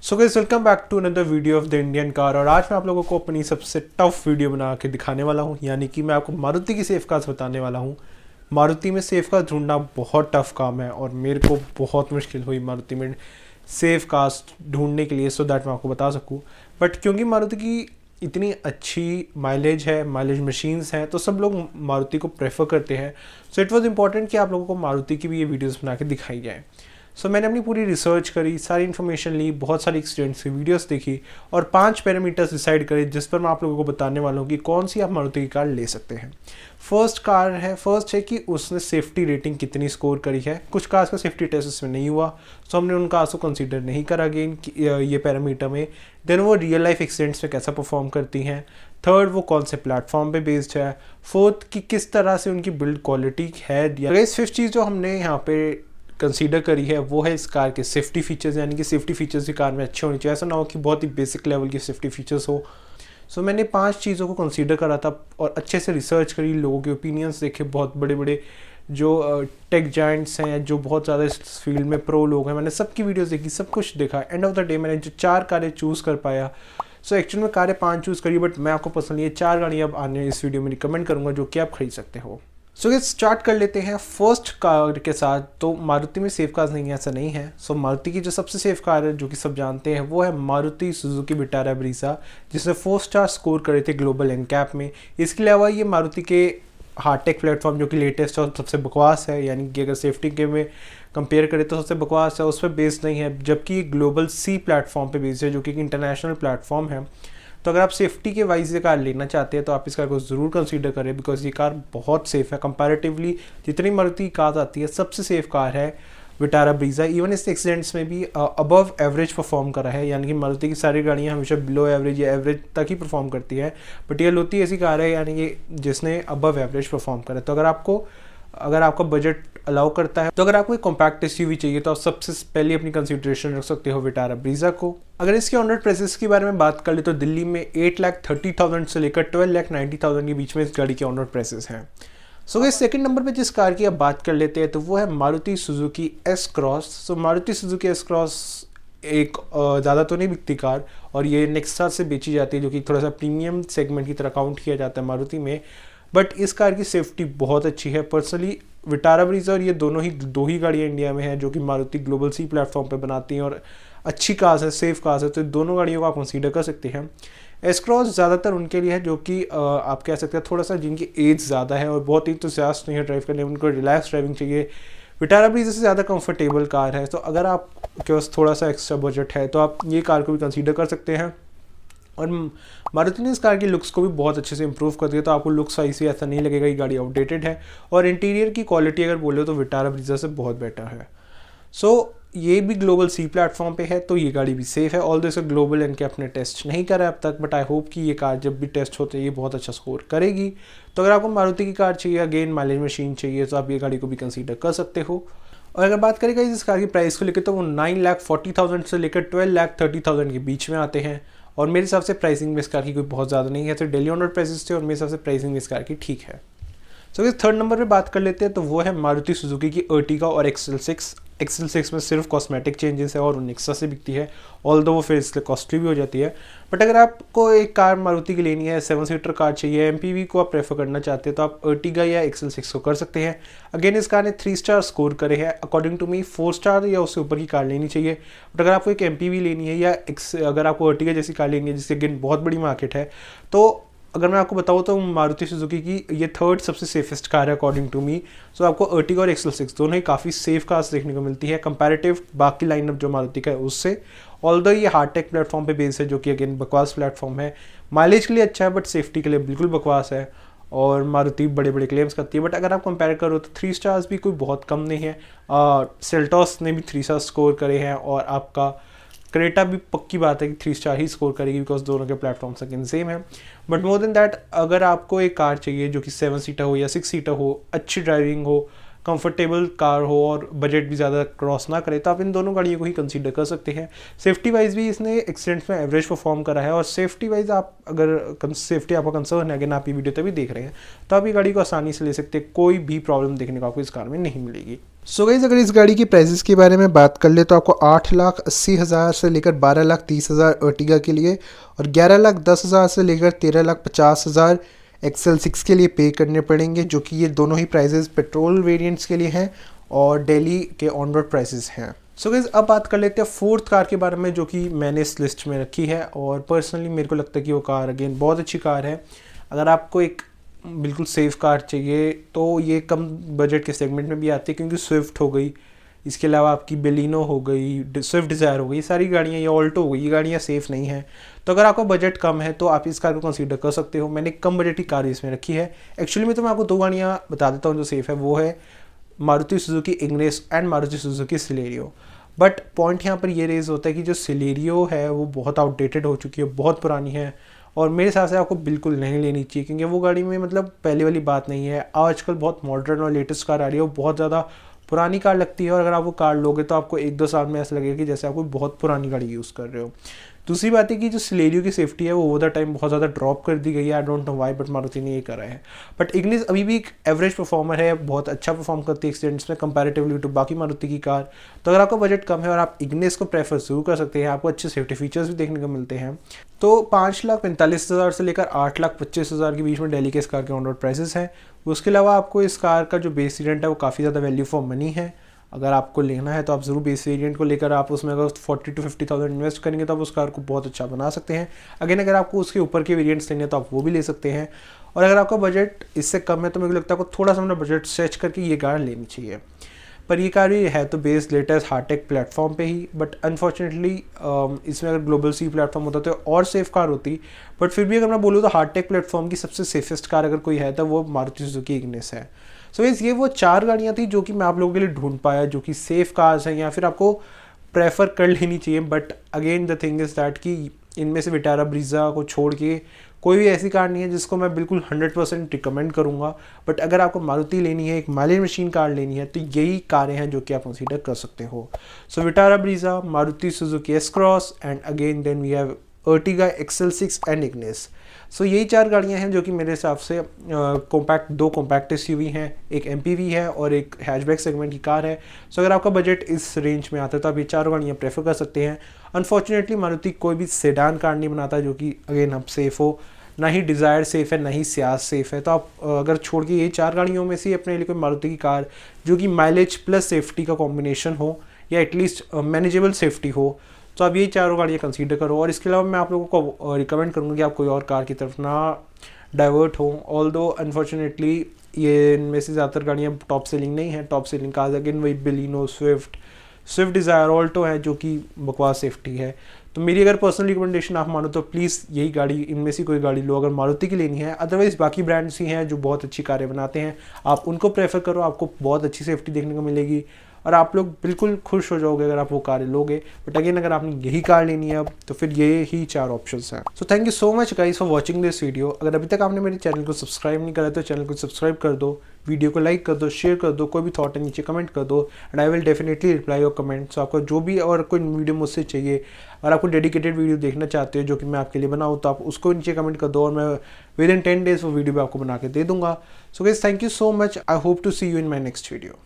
So guys welcome back to another video of the Indian car. और आज मैं आप लोगों को अपनी सबसे टफ वीडियो बना के दिखाने वाला हूं, यानी कि मैं आपको मारुति की सेफ कार्स बताने वाला हूं। मारुति में सेफ कार्स ढूंढना बहुत टफ काम है और मेरे को बहुत मुश्किल हुई मारुति में सेफ कार्स ढूंढने के लिए, सो दैट मैं आपको बता सकूँ। बट क्योंकि मारुति की इतनी अच्छी माइलेज है, माइलेज मशीन्स हैं, तो सब लोग मारुति को प्रेफर करते हैं। सो इट वॉज इम्पॉर्टेंट कि आप लोगों को मारुति की भी ये वीडियोज़ बना के दिखाई जाए। सो मैंने अपनी पूरी रिसर्च करी, सारी इन्फॉर्मेशन ली, बहुत सारी एक्सीडेंट्स की वीडियोस देखी और 5 पैरामीटर्स डिसाइड करे जिस पर मैं आप लोगों को बताने वाला हूँ कि कौन सी आप मारुति की कार ले सकते हैं। फर्स्ट है कि उसने सेफ्टी रेटिंग कितनी स्कोर करी है। कुछ कार्स का सेफ्टी टेस्ट इसमें नहीं हुआ, सो हमने उन कार्स को कंसीडर नहीं करा अगेन ये पैरामीटर में। देन वो रियल लाइफ एक्सीडेंट्स में कैसा परफॉर्म करती हैं। थर्ड, वो कौन से प्लेटफॉर्म पे बेस्ड है। फोर्थ, कि किस तरह से उनकी बिल्ड क्वालिटी है। इस फिफ्थ चीज़ जो हमने यहाँ पे कंसीडर करी है वो है इस कार के सेफ्टी फीचर्स, यानी कि सेफ्टी फीचर्स भी कार में अच्छे होने चाहिए। ऐसा ना हो कि बहुत ही बेसिक लेवल की सेफ्टी फीचर्स हो। सो मैंने 5 चीज़ों को कंसीडर करा था और अच्छे से रिसर्च करी, लोगों के ओपिनियंस देखे, बहुत बड़े बड़े जो टेक जाइंट्स हैं, जो बहुत ज़्यादा इस फील्ड में प्रो लोग हैं, मैंने सबकी वीडियोस देखी, सब कुछ देखा। एंड ऑफ द डे मैंने जो 4 कारें चूज़ कर पाया। सो एक्चुअली में कारें 5 चूज़ करी, बट मैं आपको पर्सनली ये 4 गाड़ियाँ अब आने इस वीडियो में रिकमेंड करूँगा जो कि आप खरीद सकते हो। सो ये स्टार्ट कर लेते हैं फर्स्ट कार के साथ। तो मारुति में सेफ कार्स नहीं है, ऐसा नहीं है। सो मारुति की जो सबसे सेफ कार है जो कि सब जानते हैं वो है मारुति सुजुकी विटारा ब्रीजा, जिसने 4 स्टार स्कोर करे थे ग्लोबल एनकैप में। इसके अलावा ये मारुति के हार्टेक प्लेटफॉर्म जो कि लेटेस्ट और सबसे बकवास है, यानी कि अगर सेफ्टी के में कंपेयर करें तो सबसे बकवास है, उस पर बेस्ड नहीं है, जबकि ग्लोबल सी प्लेटफॉर्म पे बेस्ड है जो कि एक इंटरनेशनल प्लेटफॉर्म है। तो अगर आप सेफ्टी के वाइज ये कार लेना चाहते हैं तो आप इस कार को ज़रूर कंसीडर करें, बिकॉज ये कार बहुत सेफ़ है। कंपैरेटिवली जितनी मारुति कार आती है सबसे सेफ कार है विटारा ब्रीजा। इवन इस एक्सीडेंट्स में भी अबव एवरेज परफॉर्म करा है, यानी कि मारुति की सारी गाड़ियाँ हमेशा बिलो एवरेज या एवरेज तक ही परफॉर्म करती है, बट ये लोती ऐसी कार है यानी कि जिसने अबव एवरेज परफॉर्म करा है। तो अगर आपका बजट अलाउ करता है, तो अगर आपको एक कॉम्पैक्ट एसयूवी चाहिए तो आप सबसे पहले अपनी कंसीडरेशन रख सकते हो विटारा ब्रीजा को। अगर इसके ऑन रोड प्राइसेस की बारे में बात कर ले तो दिल्ली में 8,30,000 से लेकर 12,90,000 के बीच में इस गाड़ी के ऑन रोड प्राइसेस हैं। सो इस सेकंड नंबर पे जिस कार की आप बात कर लेते हैं तो वो है मारुति सुजुकी एस क्रॉस। सो मारुति सुजुकी एस क्रॉस एक ज़्यादा तो नहीं बिकती कार, और ये नेक्सा से बेची जाती है जो कि थोड़ा सा प्रीमियम सेगमेंट की तरह काउंट किया जाता है मारुति में। बट इस कार की सेफ्टी बहुत अच्छी है। पर्सनली विटारा ब्रीजा और ये दो ही गाड़ियाँ इंडिया में हैं जो कि मारुति ग्लोबल सी प्लेटफॉर्म पे बनाती हैं और अच्छी कार्स है, सेफ कार्स है, तो दोनों गाड़ियों को आप कंसीडर कर सकते हैं। एस क्रॉस ज़्यादातर उनके लिए है जो कि आप कह सकते हैं थोड़ा सा जिनकी एज ज़्यादा है और बहुत ही इंतुसियास्ट नहीं है ड्राइव करने, उनको रिलैक्स ड्राइविंग चाहिए। विटारा ब्रीजा से ज़्यादा कंफर्टेबल कार है, तो अगर आपके पास थोड़ा सा एक्स्ट्रा बजट है तो आप ये कार को भी कंसीडर कर सकते हैं। और मारुति ने इस कार की लुक्स को भी बहुत अच्छे से इंप्रूव कर दिया, तो आपको लुक्स वाइज भी ऐसा नहीं लगेगा कि गाड़ी आउटडेटेड है। और इंटीरियर की क्वालिटी अगर बोले तो विटारा ब्रीजा से बहुत बेटर है। सो ये भी ग्लोबल सी प्लेटफॉर्म पे है, तो ये गाड़ी भी सेफ है। ऑल्दो इसका ग्लोबल एनके अपने टेस्ट नहीं करा अब तक, बट आई होप कि ये कार जब भी टेस्ट होते हैं ये बहुत अच्छा स्कोर करेगी। तो अगर आपको मारुति की कार चाहिए, अगेन माइलेज मशीन चाहिए, तो आप ये गाड़ी को भी कंसीडर कर सकते हो। और अगर बात करें इस कार की प्राइस को लेकर तो वो 9,40,000 से लेकर 12,30,000 के बीच में आते हैं। और मेरे हिसाब से प्राइसिंग में इस कार की कोई बहुत ज़्यादा नहीं है, तो डेली ऑन रोड प्राइसेस थे और मेरे हिसाब से प्राइसिंग में इस कार की ठीक है। सो इस थर्ड नंबर पे बात कर लेते हैं तो वो है मारुति सुजुकी की अर्टिगा और एक्सेल6 में सिर्फ कॉस्मेटिक चेंजेस है और नेक्सा से बिकती है, ऑल्दो वो फिर इसलिए कॉस्टली भी हो जाती है। बट अगर आपको एक कार मारुति की लेनी है, 7 सीटर कार चाहिए, एमपीवी को आप प्रेफर करना चाहते हैं तो आप अर्टिगा या एक्सेल6 को कर सकते हैं। अगेन इस कार ने 3 स्टार स्कोर करे हैं, अकॉर्डिंग टू मी 4 स्टार या उससे ऊपर की कार लेनी चाहिए। बट अगर आपको एक एमपीवी लेनी है या अगर आपको अर्टिगा जैसी कार लेनी है जिसकी अगेन बहुत बड़ी मार्केट है, तो अगर मैं आपको बताऊँ तो मारुति सुजुकी की ये थर्ड सबसे सेफेस्ट कार है अकॉर्डिंग टू मी। सो आपको अर्टिगा और एक्सेल6 दोनों ही काफ़ी सेफ कार्स देखने को मिलती है कंपैरेटिव बाकी लाइनअप जो मारुति का है उससे। ऑल्दो ये हार्टेक प्लेटफॉर्म पे बेस है जो कि अगेन बकवास प्लेटफॉर्म है। माइलेज के लिए अच्छा है बट सेफ्टी के लिए बिल्कुल बकवास है, और मारुति बड़े बड़े क्लेम्स करती है। बट अगर आप कंपेयर करो तो 3 स्टार्स भी कोई बहुत कम नहीं है। सेल्टॉस ने भी 3 स्टार स्कोर करे हैं और आपका क्रेटा भी पक्की बात है कि 3 स्टार ही स्कोर करेगी, बिकॉज दोनों के प्लेटफॉर्म्स अगेन सेम है। बट मोर देन दैट अगर आपको एक कार चाहिए जो कि 7 सीटर हो या 6 सीटर हो, अच्छी ड्राइविंग हो, कंफर्टेबल कार हो और बजट भी ज़्यादा क्रॉस ना करे, तो आप इन दोनों गाड़ियों को ही कंसीडर कर सकते हैं। सेफ्टी वाइज भी इसने एक्सीडेंट्स में एवरेज परफॉर्म करा है, और सेफ्टी वाइज आप अगर सेफ्टी आपका कंसर्न है, अगर आप ये वीडियो तभी देख रहे हैं, तो आप ये गाड़ी को आसानी से ले सकते हैं, कोई भी प्रॉब्लम देखने को आपको इस कार में नहीं मिलेगी। सो गाइस, अगर इस गाड़ी की प्राइसेस के बारे में बात कर ले तो आपको 8,80,000 से लेकर 12,30,000 अर्टिगा के लिए और 11,10,000 से लेकर 13,50,000 XL6 के लिए पे करने पड़ेंगे, जो कि ये दोनों ही प्राइसेस पेट्रोल वेरिएंट्स के लिए हैं और दिल्ली के ऑन रोड प्राइसेस हैं। सो गाइस, अब बात कर लेते हैं फोर्थ कार के बारे में, जो कि मैंने इस लिस्ट में रखी है, और पर्सनली मेरे को लगता है कि वो कार अगेन बहुत अच्छी कार है। अगर आपको एक बिल्कुल सेफ़ कार चाहिए तो ये कम बजट के सेगमेंट में भी आती है, क्योंकि स्विफ्ट हो गई, इसके अलावा आपकी बेलिनो हो गई, स्विफ्ट डिज़ायर हो गई, ये सारी गाड़ियाँ, ये ऑल्टो हो गई, ये गाड़ियाँ सेफ़ नहीं हैं। तो अगर आपका बजट कम है तो आप इस कार को कंसीडर कर सकते हो। मैंने कम बजट की कार इसमें रखी है। एक्चुअली में तो मैं आपको दो गाड़ियाँ बता देता हूँ जो सेफ़ है, वो है Maruti Suzuki Ignis and Maruti Suzuki Celerio. But point यहाँ पर ये रेज होता है कि जो सिलेरियो है वो बहुत आउटडेटेड हो चुकी है, बहुत पुरानी है, और मेरे हिसाब से आपको बिल्कुल नहीं लेनी चाहिए, क्योंकि वो गाड़ी में मतलब पहले वाली बात नहीं है। आजकल बहुत मॉडर्न और लेटेस्ट कार आ रही है, वो बहुत ज़्यादा पुरानी कार लगती है, और अगर आप वो कार लोगे तो आपको 1-2 साल में ऐसा लगेगा कि जैसे आप कोई बहुत पुरानी गाड़ी यूज़ कर रहे हो। दूसरी बात है कि जो सिलेरियो की सेफ्टी है वो ओवर द टाइम बहुत ज़्यादा ड्रॉप कर दी गई है। I don't know why, but Maruti ने ये करा है। बट इग्निस अभी भी एक एवरेज परफॉर्मर है, बहुत अच्छा परफॉर्म करती है एक्सीडेंट्स में कंपैरेटिवली टू बाकी मारुति की कार। तो अगर आपका बजट कम है और आप इग्निस को प्रेफर जरूर कर सकते हैं, आपको अच्छे सेफ्टी फीचर्स भी देखने को मिलते हैं। तो 5,45,000 से लेकर 8,25,000 के बीच में दिल्ली के इस कार के ऑन रोड प्राइसेस हैं। उसके अलावा आपको इस कार का जो बेस वेरिएंट है वो काफ़ी ज़्यादा वैल्यू फॉर मनी है। अगर आपको लेना है तो आप ज़रूर बेस वेरिएंट को लेकर आप उसमें अगर 40,000 to 50,000 इन्वेस्ट करेंगे तो आप उस कार को बहुत अच्छा बना सकते हैं। अगेन, अगर आपको उसके ऊपर के वेरिएंट्स लेने हैं तो आप वो भी ले सकते हैं। और अगर आपका बजट इससे कम है तो मुझे लगता है आपको थोड़ा सा अपना बजट स्ट्रेच करके ये कार लेनी चाहिए। पर ये कार भी है तो बेस्ड लेटेस्ट हार्टेक प्लेटफॉर्म पे ही, बट अनफॉर्चुनेटली इसमें अगर ग्लोबल सी प्लेटफॉर्म होता तो और सेफ कार होती। बट फिर भी अगर मैं बोलूँ तो हार्टेक प्लेटफॉर्म की सबसे सेफेस्ट कार अगर कोई है तो वो मारुति सुजुकी इग्निस है। सो ये वो 4 गाड़ियाँ थी जो कि मैं आप लोगों के लिए ढूंढ पाया, जो कि सेफ कार्स हैं या फिर आपको प्रेफर कर लेनी चाहिए। But again the thing is that कि इनमें से विटारा ब्रीजा को छोड़ के कोई भी ऐसी कार नहीं है जिसको मैं बिल्कुल 100% रिकमेंड करूँगा। बट अगर आपको मारुति लेनी है, एक माइलेज मशीन कार लेनी है, तो यही कारें हैं जो कि आप कंसीडर कर सकते हो। So Vitara Brezza, Maruti Suzuki S Cross, and again then we have Ertiga XL6 and Ignis. सो यही 4 गाड़ियाँ हैं जो कि मेरे हिसाब से दो कॉम्पैक्ट SUV हैं, एक MPV है और एक हैचबैक सेगमेंट की कार है। सो अगर आपका बजट इस रेंज में आता है तो आप ये 4 गाड़ियाँ प्रेफर कर सकते हैं। अनफॉर्चुनेटली मारुति कोई भी सेडान कार नहीं बनाता जो कि अगेन अब सेफ़ हो, ना ही डिज़ायर सेफ़ है, ना ही सियाज सेफ़ है। तो आप अगर छोड़ के ये 4 गाड़ियों में से अपने लिए कोई मारुति की कार जो कि माइलेज प्लस सेफ्टी का कॉम्बिनेशन हो, या एटलीस्ट मैनेजेबल सेफ्टी हो, तो आप यही 4 गाड़ियाँ कंसीडर करो। और इसके अलावा मैं आप लोगों को रिकमेंड करूँगा कि आप कोई और कार की तरफ ना डाइवर्ट हो। ऑल्दो अनफॉर्चुनेटली ये इनमें से ज़्यादातर गाड़ियाँ टॉप सेलिंग नहीं है। टॉप सेलिंग कार्स अगेन वही बेलिनो, स्विफ्ट डिज़ायर, ऑल्टो है जो कि बकवास सेफ्टी है। तो मेरी अगर पर्सनल रिकमेंडेशन आप मानो तो प्लीज़ यही गाड़ी, इनमें से कोई गाड़ी लो अगर मारुति की लेनी है। अदरवाइज़ बाकी ब्रांड्स ही हैं जो बहुत अच्छी कारें बनाते हैं, आप उनको प्रेफर करो, आपको बहुत अच्छी सेफ्टी देखने को मिलेगी और आप लोग बिल्कुल खुश हो जाओगे अगर आप वो कार लोगे। बट अगेन, अगर आपने यही कार लेनी है अब, तो फिर ये ही 4 ऑप्शंस हैं। So thank you so much guys for watching this video. अगर अभी तक आपने मेरे चैनल को सब्सक्राइब नहीं करा तो चैनल को सब्सक्राइब कर दो, वीडियो को लाइक कर दो, शेयर कर दो, कोई भी थॉट है नीचे कमेंट कर दो, and I will definitely reply your comment. So आपको जो भी और कोई वीडियो मुझसे चाहिए, और आपको डेडिकेटेड वीडियो देखना चाहते हो जो कि मैं आपके लिए बनाऊँ, तो आप उसको नीचे कमेंट कर दो और मैं विद इन 10 days वो वीडियो भी आपको बना के दे दूंगा। So guys, thank you so much. I hope to see you in my next video.